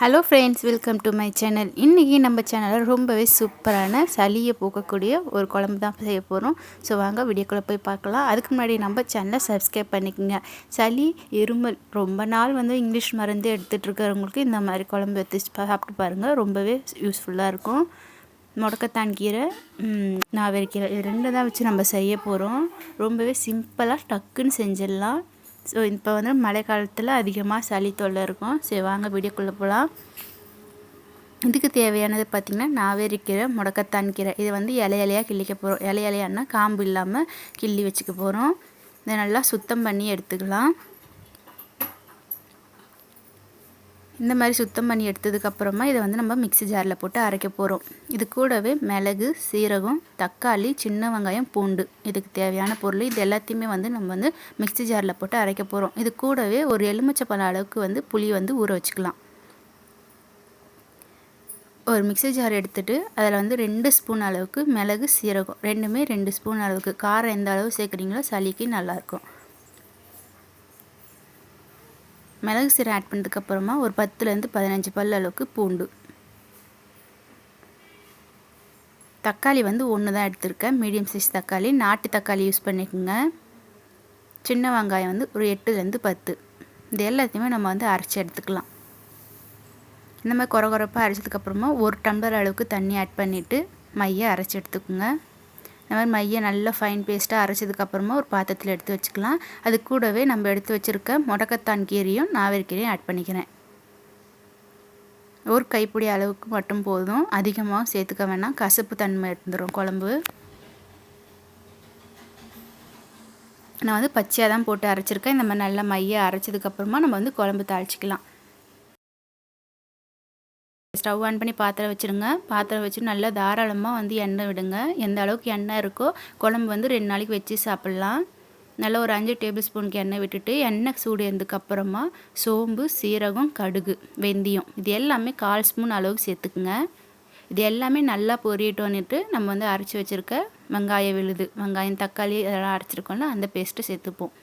Hello friends, welcome to my channel. இன்றைக்கி நம்ம சேனலில் ரொம்பவே சூப்பரான சளியை போக்கக்கூடிய ஒரு குழம்பு தான் செய்ய போகிறோம். ஸோ வாங்க வீடியோக்குள்ளே போய் பார்க்கலாம். அதுக்கு முன்னாடி நம்ம சேனலை சப்ஸ்கிரைப் பண்ணிக்கோங்க. சளி, இருமல் ரொம்ப நாள் இங்கிலீஷ் மருந்து எடுத்துகிட்டு இருக்கிறவங்களுக்கு இந்த மாதிரி குழம்பு எடுத்து சாப்பிட்டு பாருங்கள். ரொம்பவே யூஸ்ஃபுல்லாக இருக்கும். முடக்கத்தான் கீரை, நாவற்கீரை, இது ரெண்டு தான் வச்சு நம்ம செய்ய போகிறோம். ரொம்பவே சிம்பிளாக டக்குன்னு செஞ்சிடலாம். ஸோ இப்போ மழை காலத்தில் அதிகமாக சளி தொல்லை இருக்கும். சரி வாங்க வீடியோக்குள்ளே போகலாம். இதுக்கு தேவையானது பார்த்திங்கன்னா நாவற்கீரை, முடக்கத்தான் கீரை. இது இலையாக கிள்ளிக்க போகிறோம். இலையானா காம்பு இல்லாமல் கிள்ளி வச்சுக்க போகிறோம். இதை நல்லா சுத்தம் பண்ணி எடுத்துக்கலாம். இந்த மாதிரி சுத்தம் பண்ணி எடுத்ததுக்கப்புறமா இதை நம்ம மிக்ஸி ஜாரில் போட்டு அரைக்க போகிறோம். இது கூடவே மிளகு, சீரகம், தக்காளி, சின்ன வெங்காயம், பூண்டு, இதுக்கு தேவையான பொருள் இது எல்லாத்தையுமே நம்ம மிக்ஸி ஜாரில் போட்டு அரைக்க போகிறோம். இது கூடவே ஒரு எலுமிச்சைப்பழம் அளவுக்கு புளி ஊற வச்சுக்கலாம். ஒரு மிக்ஸி ஜார் எடுத்துகிட்டு அதில் 2 ஸ்பூன் அளவுக்கு மிளகு, சீரகம் ரெண்டுமே 2 ஸ்பூன் அளவுக்கு, காரம் எந்த அளவு சேர்க்குறீங்களோ சளிக்கு நல்லாயிருக்கும். மிளகு சீரகம் ஆட் பண்ணதுக்கப்புறமா ஒரு 10லேருந்து 15 பல் அளவுக்கு பூண்டு. தக்காளி 1 தான் எடுத்திருக்கேன், மீடியம் சைஸ் தக்காளி. நாட்டு தக்காளி யூஸ் பண்ணிக்கோங்க. சின்ன வெங்காயம் ஒரு 8லேருந்து 10. இது எல்லாத்தையுமே நம்ம அரைச்சி எடுத்துக்கலாம். இந்த மாதிரி குறப்பாக அரைச்சதுக்கப்புறமா 1 டம்ளர் அளவுக்கு தண்ணி ஆட் பண்ணிவிட்டு மையை அரைச்சி எடுத்துக்கோங்க. இந்த மாதிரி மையை நல்லா ஃபைன் பேஸ்ட்டாக அரைச்சதுக்கப்புறமா ஒரு பாத்திரத்தில் எடுத்து வச்சுக்கலாம். அது கூடவே நம்ம எடுத்து வச்சுருக்க முடக்கத்தான் கீரையும் நாவற்கீரையும் ஆட் பண்ணிக்கிறேன். ஒரு கைப்பிடி அளவுக்கு மட்டும் போதும், அதிகமாக சேர்த்துக்க வேணாம், கசப்பு தன்மை இருந்துடும் குழம்பு. நான் பச்சையாக தான் போட்டு அரைச்சிருக்கேன். இந்த மாதிரி நல்லா மையை அரைச்சதுக்கப்புறமா நம்ம குழம்பு தாளிச்சிக்கலாம். ஸ்டவ் ஆன் பண்ணி பாத்திரம் வச்சுருங்க. பாத்திரம் வச்சு நல்லா தாராளமாக எண்ணெய் விடுங்க. எந்த அளவுக்கு எண்ணெய் இருக்கோ குழம்பு 2 நாளைக்கு வச்சு சாப்பிட்லாம். நல்லா ஒரு 5 டேபிள் ஸ்பூனுக்கு எண்ணெய் விட்டுட்டு எண்ணெய் சூடு இருந்ததுக்கப்புறமா சோம்பு, சீரகம், கடுகு, வெந்தயம் இது எல்லாமே 1/4 ஸ்பூன் அளவுக்கு சேர்த்துக்குங்க. இது எல்லாமே நல்லா பொரியட்டோன்னுட்டு நம்ம அரைச்சி வச்சுருக்க வெங்காயம் விழுது, வெங்காயம், தக்காளி இதெல்லாம் அரைச்சிருக்கோம்ல அந்த பேஸ்ட்டு சேர்த்துப்போம்.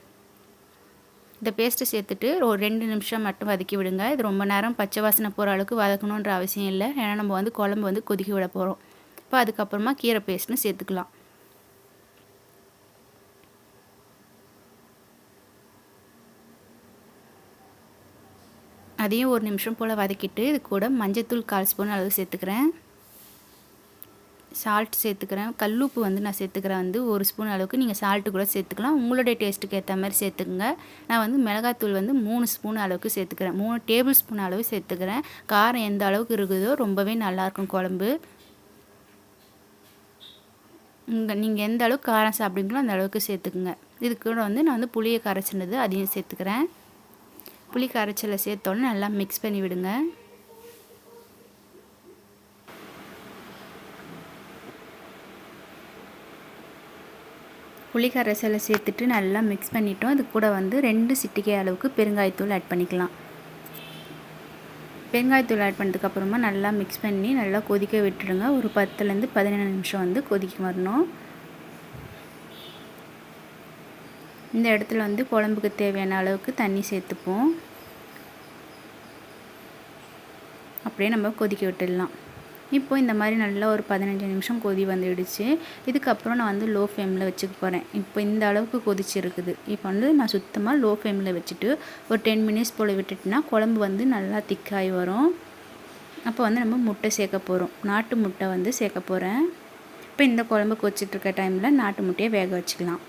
இந்த பேஸ்ட்டு சேர்த்துட்டு ஒரு 2 நிமிஷம் மட்டும் வதக்கி விடுங்க. இது ரொம்ப நேரம் பச்சை வாசனை போகிற அளவுக்கு வதக்கணுன்ற அவசியம் இல்லை. ஏன்னா நம்ம குழம்பு கொதிக்க விட போகிறோம். இப்போ அதுக்கப்புறமா கீரை பேஸ்ட்னு சேர்த்துக்கலாம். அதையும் 1 நிமிஷம் போல் வதக்கிட்டு இது கூட மஞ்சத்தூள் 1/4 ஸ்பூன் அளவு சேர்த்துக்கிறேன். சால்ட் சேர்த்துக்கிறேன். கல்லுப்பு நான் சேர்த்துக்கிறேன் 1 ஸ்பூன் அளவுக்கு. நீங்கள் சால்ட்டு கூட சேர்த்துக்கலாம், உங்களுடைய டேஸ்ட்டுக்கு ஏற்ற மாதிரி சேர்த்துக்குங்க. நான் மிளகாத்தூள் 3 ஸ்பூன் அளவுக்கு சேர்த்துக்கிறேன். 3 டேபிள் ஸ்பூன் அளவு சேர்த்துக்கிறேன். காரம் எந்த அளவுக்கு இருக்குதோ ரொம்பவே நல்லாயிருக்கும் குழம்பு. நீங்கள் எந்த அளவுக்கு காரம் சாப்பிடுங்களோ அந்த அளவுக்கு சேர்த்துக்குங்க. இது கூட நான் புளியை கரைச்சினது அதையும் சேர்த்துக்கிறேன். புளி கரைச்சலை சேர்த்தோன்னே நல்லா மிக்ஸ் பண்ணி விடுங்க. புளி கரைசலை சேர்த்துட்டு நல்லா மிக்ஸ் பண்ணிட்டோம். இது கூட 2 சிட்டிகை அளவுக்கு பெருங்காயத்தூள் ஆட் பண்ணிக்கலாம். பெருங்காயத்தூள் ஆட் பண்ணதுக்கப்புறமா நல்லா மிக்ஸ் பண்ணி நல்லா கொதிக்க விட்டுடுங்க. ஒரு 10லேருந்து 15 நிமிஷம் கொதிக்க வரணும். இந்த இடத்துல குழம்புக்கு தேவையான அளவுக்கு தண்ணி சேர்த்துப்போம். அப்படியே நம்ம கொதிக்க விட்டுடலாம். இப்போ இந்த மாதிரி நல்லா ஒரு 15 நிமிஷம் கொதி வந்துடுச்சு. இதுக்கப்புறம் நான் லோ ஃப்ளேமில் வச்சுக்க போகிறேன். இப்போ இந்த அளவுக்கு கொதிச்சிருக்குது. இப்போ நான் சுத்தமாக லோ ஃப்ளேமில் வச்சுட்டு ஒரு 10 மினிட்ஸ் போல் விட்டுட்டுனா குழம்பு நல்லா திக்காகி வரும். அப்போ நம்ம முட்டை சேர்க்க போகிறோம். நாட்டு முட்டை சேர்க்க போகிறேன். இப்போ இந்த குழம்பு கொதிச்சிட்ருக்க டைமில் நாட்டு முட்டையை வேக வச்சுக்கலாம்.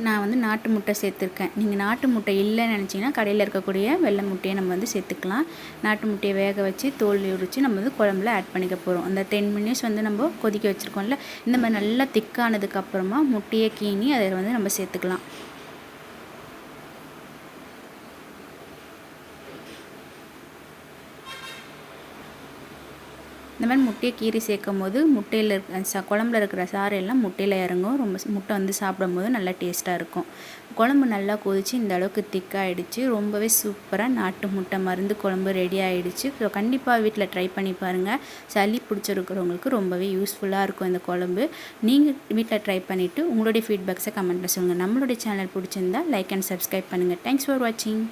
நான் நாட்டு முட்டை சேர்த்துருக்கேன். நீங்கள் நாட்டு முட்டை இல்லைன்னு நினச்சிங்கன்னா கடையில் இருக்கக்கூடிய வெள்ளை முட்டையை நம்ம சேர்த்துக்கலாம். நாட்டு முட்டையை வேக வச்சு தோல் உரித்து நம்ம குழம்புல ஆட் பண்ணிக்க போகிறோம். அந்த 10 மினிட்ஸ் நம்ம கொதிக்க வச்சுருக்கோம்ல, இந்த மாதிரி நல்லா திக்கானதுக்கப்புறமா முட்டையை கீனி அதை நம்ம சேர்த்துக்கலாம். இந்த மாதிரி முட்டையை கீறி சேர்க்கும் போது முட்டையில் குழம்புல இருக்கிற சாறு எல்லாம் முட்டையில் இறங்கும். ரொம்ப முட்டை வந்து சாப்பிடும் போது நல்லா டேஸ்ட்டாக இருக்கும். குழம்பு நல்லா கொதித்து இந்த அளவுக்கு திக்காகிடுச்சு. ரொம்பவே சூப்பராக நாட்டு முட்டை மருந்து குழம்பு ரெடி ஆகிடுச்சு. ஸோ கண்டிப்பாக வீட்டில் ட்ரை பண்ணி பாருங்கள். சளி பிடிச்சிருக்கிறவங்களுக்கு ரொம்பவே யூஸ்ஃபுல்லாக இருக்கும் இந்த குழம்பு. நீங்கள் வீட்டில் ட்ரை பண்ணிவிட்டு உங்களுடைய ஃபீட்பேக்ஸை கமெண்ட்டில் சொல்லுங்கள். நம்மளுடைய சேனல் பிடிச்சிருந்தா லைக் அண்ட் சப்ஸ்கிரைப் பண்ணுங்கள். தேங்க்ஸ் ஃபார் வாட்சிங்.